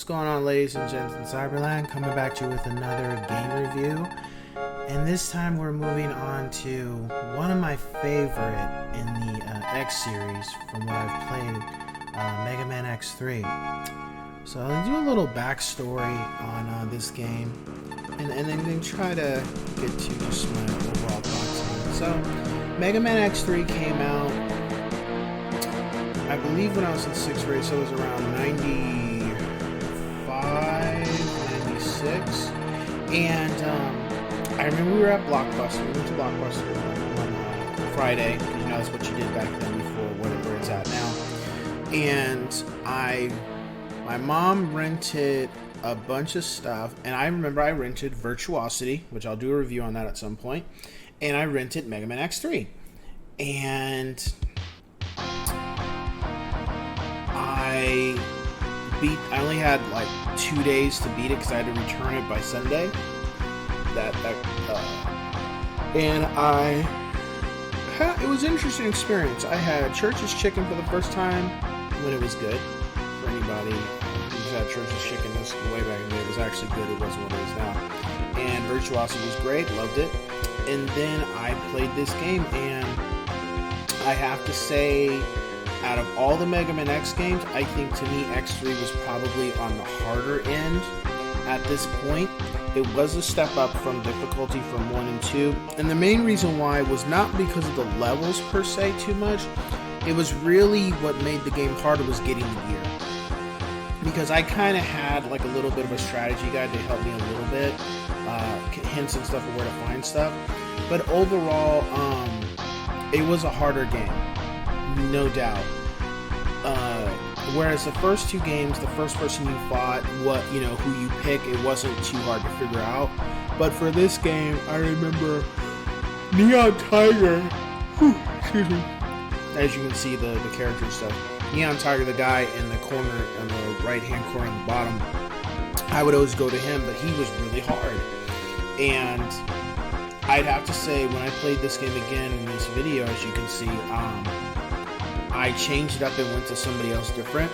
What's going on, ladies and gents in Cyberland? Coming back to you with another game review. And this time we're moving on to one of my favorite in the X series from what I've played, Mega Man X3. So I'll do a little backstory on this game and then try to get to just my overall thoughts on it. So Mega Man X3 came out, I believe, when I was in 6th grade, so it was around 95, 96, and I remember we were at Blockbuster. We went to Blockbuster on Friday, because you know that's what you did back then before where it's at now. And my mom rented a bunch of stuff, and I remember I rented Virtuosity, which I'll do a review on that at some point, and I rented Mega Man X3. And I only had like 2 days to beat it because I had to return it by Sunday. It was an interesting experience. I had Church's Chicken for the first time when it was good. For anybody who's had Church's Chicken this way back in the day, it was actually good. It wasn't what it is now. And Virtuosity was great, loved it. And then I played this game, and I have to say, out of all the Mega Man X games, I think to me X3 was probably on the harder end at this point. It was a step up from difficulty from 1 and 2, and the main reason why was not because of the levels per se too much. It was really what made the game harder was getting the gear. Because I kind of had like a little bit of a strategy guide to help me a little bit, hints and stuff of where to find stuff. But overall, it was a harder game. No doubt. Whereas the first two games, the first person you fought, who you pick, it wasn't too hard to figure out. But for this game, I remember Neon Tiger. Excuse me. As you can see, the character stuff. Neon Tiger, the guy in the corner, on the right-hand corner on the bottom. I would always go to him, but he was really hard. And I'd have to say, when I played this game again in this video, as you can see, I changed it up and went to somebody else different,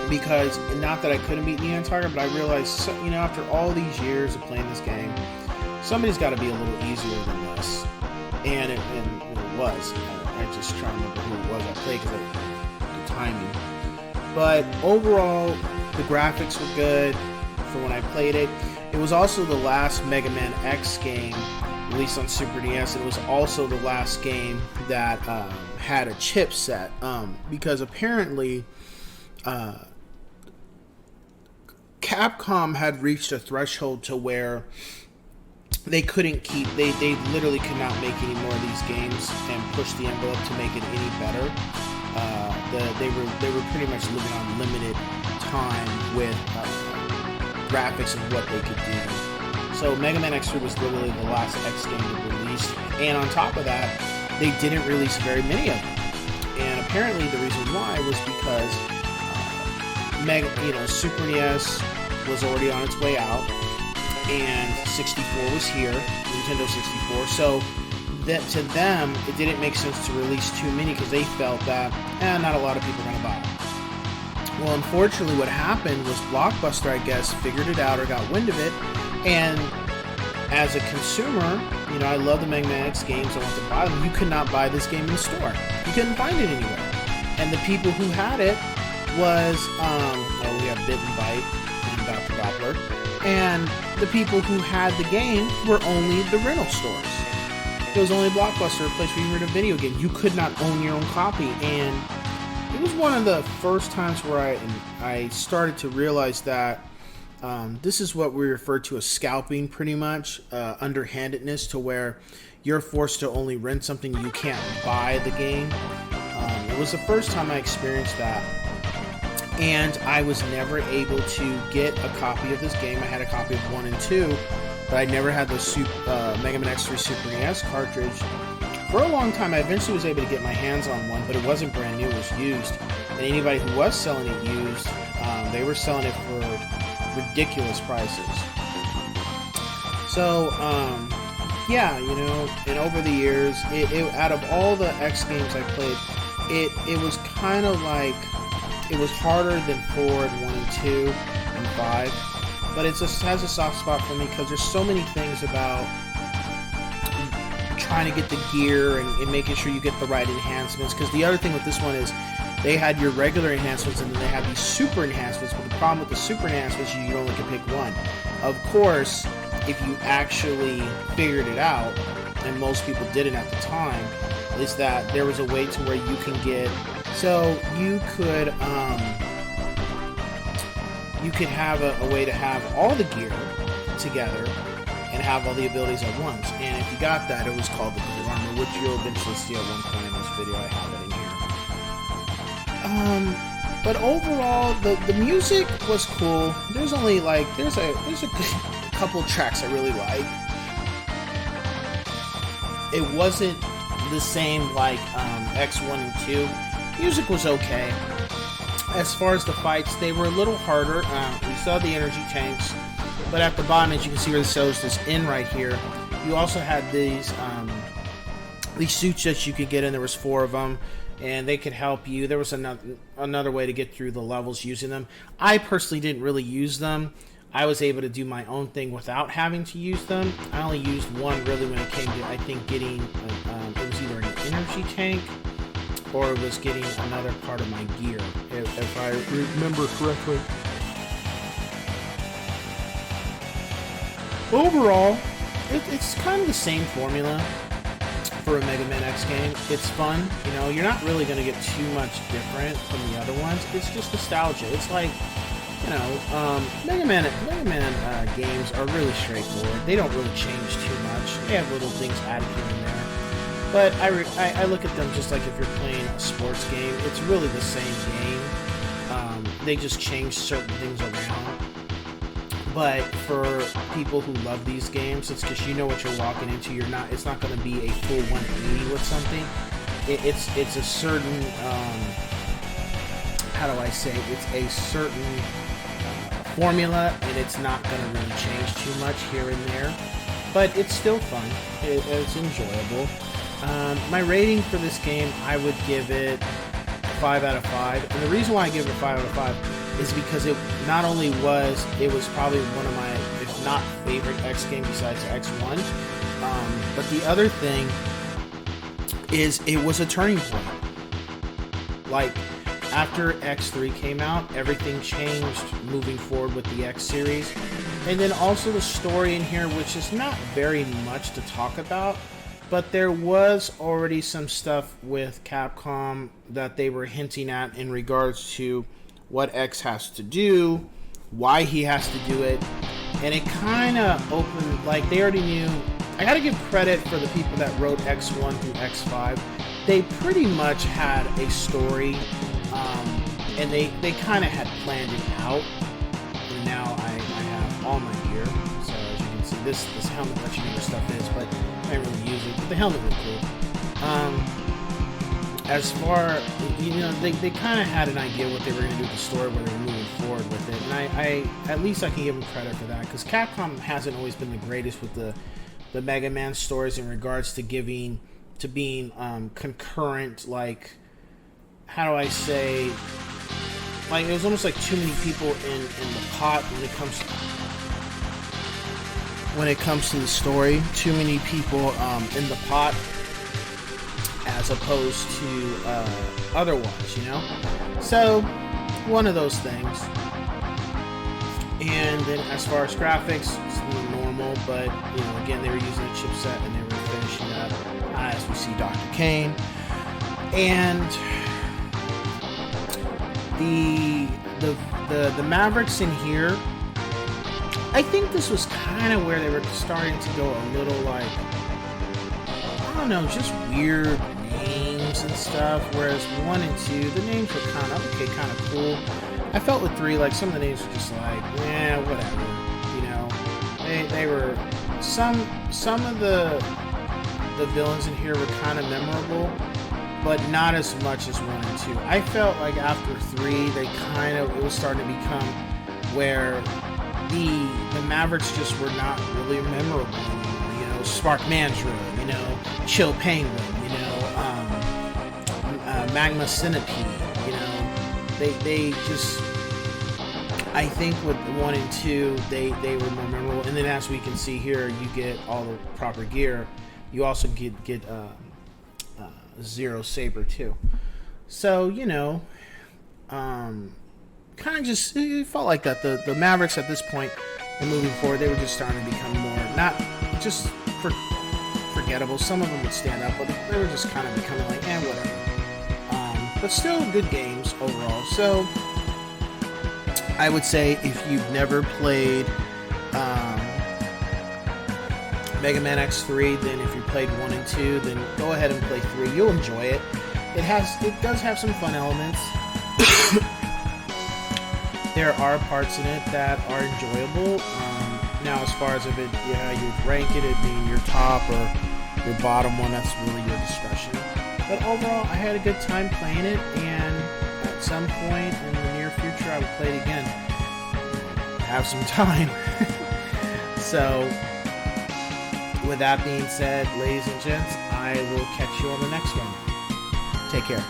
because not that I couldn't beat Neon Tiger, but I realized, after all these years of playing this game, somebody's got to be a little easier than this, and it was. I just try to remember who it was I played because of the timing. But overall, the graphics were good for when I played it. It was also the last Mega Man X game released on Super NES. It was also the last game that had a chipset, because apparently Capcom had reached a threshold to where they couldn't keep, they literally could not make any more of these games and push the envelope to make it any better. They were pretty much living on limited time with graphics and what they could do. So Mega Man X3 was literally the last X game they released, and on top of that, they didn't release very many of them. And apparently the reason why was because Super NES was already on its way out, and 64 was here, Nintendo 64. So that to them, it didn't make sense to release too many because they felt that not a lot of people are going to buy it. Well, unfortunately, what happened was Blockbuster, I guess, figured it out or got wind of it, and as a consumer, I love the Mega Man X games. I want to buy them. You could not buy this game in the store. You couldn't find it anywhere. And the people who had it was, we have Bit and Byte and Dr. Doppler. And the people who had the game were only the rental stores. It was only Blockbuster, a place where you rent a video game. You could not own your own copy. And it was one of the first times where I started to realize that this is what we refer to as scalping, pretty much, underhandedness, to where you're forced to only rent something, you can't buy the game. It was the first time I experienced that, and I was never able to get a copy of this game. I had a copy of 1 and 2, but I never had the Mega Man X3 Super NES cartridge. For a long time, I eventually was able to get my hands on one, but it wasn't brand new, it was used. And anybody who was selling it used, they were selling it for ridiculous prices. So, and over the years, out of all the X games I played, it was kind of like, it was harder than 4 and 1 and 2 and 5, but it just has a soft spot for me because there's so many things about trying to get the gear and making sure you get the right enhancements, because the other thing with this one is they had your regular enhancements and then they had these super enhancements, but the problem with the super enhancements, you only can pick one. Of course, if you actually figured it out, and most people didn't at the time, is that there was a way to where you can get, so you could have a way to have all the gear together and have all the abilities at once. And if you got that, it was called the Blue Armor, which you'll eventually see at one point in this video. I have it in here. But overall, the music was cool. There's only there's a couple tracks I really like. It wasn't the same like X1 and 2. Music was okay. As far as the fights, they were a little harder. We saw the energy tanks, but at the bottom, as you can see where it shows this in right here, you also had these suits that you could get in. There was 4 of them, and they could help you. There was another way to get through the levels using them. I personally didn't really use them. I was able to do my own thing without having to use them. I only used one really when it came to, I think, getting, it was either an energy tank or it was getting another part of my gear, if I remember correctly. Overall, it's kind of the same formula for a Mega Man X game. It's fun, you're not really going to get too much different from the other ones. It's just nostalgia. It's like, Mega Man games are really straightforward. They don't really change too much. They have little things added here and there. But I look at them just like if you're playing a sports game. It's really the same game. They just change certain things around. But for people who love these games, it's because you know what you're walking into. It's not going to be a full 180 with something. It's a certain, how do I say? It's a certain formula, and it's not going to really change too much here and there. But it's still fun. It's enjoyable. My rating for this game, I would give it 5 out of 5. And the reason why I give it 5 out of 5 is because it not only was, it was probably one of my, if not favorite X game besides X1, but the other thing is it was a turning point. Like, after X3 came out, everything changed moving forward with the X series. And then also the story in here, which is not very much to talk about, but there was already some stuff with Capcom that they were hinting at in regards to what X has to do, why he has to do it, and it kind of opened, like, they already knew. I gotta give credit for the people that wrote X1 through X5. They pretty much had a story, and they kind of had planned it out. And now I have all my gear. So as you can see, this helmet lets you know where stuff is, but I didn't really use it. But the helmet looked cool. As far, they kind of had an idea what they were going to do with the story, where they were moving forward with it, and I at least I can give them credit for that, because Capcom hasn't always been the greatest with the Mega Man stories in regards to being concurrent. Like, how do I say? Like, it was almost like too many people in the pot when it comes to the story. Too many people in the pot, as opposed to other ones, you know? So, one of those things. And then as far as graphics, it's normal, but, you know, again, they were using a chipset and they were finishing up, as we see Dr. Kane. And the Mavericks in here, I think this was kind of where they were starting to go a little, like, I don't know, just weird names and stuff, whereas 1 and 2, the names were kind of cool. I felt with 3, like, some of the names were just like, whatever, you know. They were, some of the villains in here were kind of memorable, but not as much as 1 and 2. I felt like after 3, it was starting to become where the Mavericks just were not really memorable anymore. You know, Spark Mandrill, you know, Chill Penguin, you know, Magma Centipede, you know, they just, I think with 1 and 2, they were more memorable. And then as we can see here, you get all the proper gear. You also get Zero Saber too. So, you know, kind of just, it felt like that. The Mavericks at this point and moving forward, they were just starting to become more, not just forgettable. Some of them would stand up, but they were just kind of becoming like, whatever. But still good games overall. So I would say if you've never played Mega Man X3, then if you played 1 and 2, then go ahead and play 3. You'll enjoy it. It does have some fun elements. There are parts in it that are enjoyable. Now, as far as if it, you'd rank it being your top or your bottom one, that's really your discretion. But overall, I had a good time playing it, and at some point in the near future, I would play it again. Have some time. So, with that being said, ladies and gents, I will catch you on the next one. Take care.